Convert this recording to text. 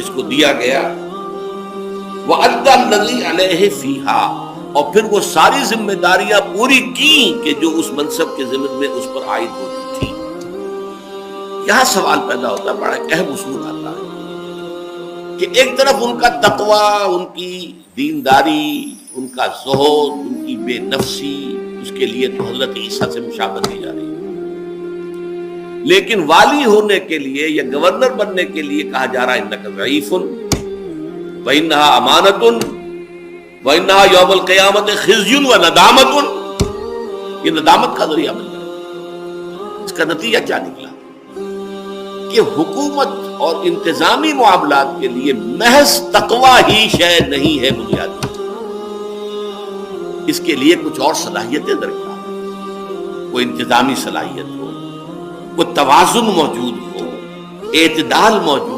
اس کو دیا گیا، وَأَدَّى الَّذِي عَلَيْهِ فِيهَا، اور پھر وہ ساری ذمہ داریاں پوری کی کہ جو اس منصب کے ضمن میں اس پر عائد ہوتی تھی۔ یہاں سوال پیدا ہوتا ہے، بڑا اہم اصول آتا ہے کہ ایک طرف ان کا تقوی، ان کی دینداری، ان کا زہد، ان کی بے نفسی، اس کے لیے تو حضرت عیسیٰ سے مشابہت دی جا رہی ہے، لیکن والی ہونے کے لیے یا گورنر بننے کے لیے کہا جا رہا ہے انک ضعیف وانھا امانۃ وانھا یوم القیامت خزی وندامۃ، یہ ندامت کا ذریعہ بن جائے۔ اس کا نتیجہ کیا نکلا کہ حکومت اور انتظامی معاملات کے لیے محض تقوی ہی شے نہیں ہے بنیادی، اس کے لیے کچھ اور صلاحیتیں درکار ہیں، کوئی انتظامی صلاحیت ہو، کوئی توازن موجود ہو، اعتدال موجود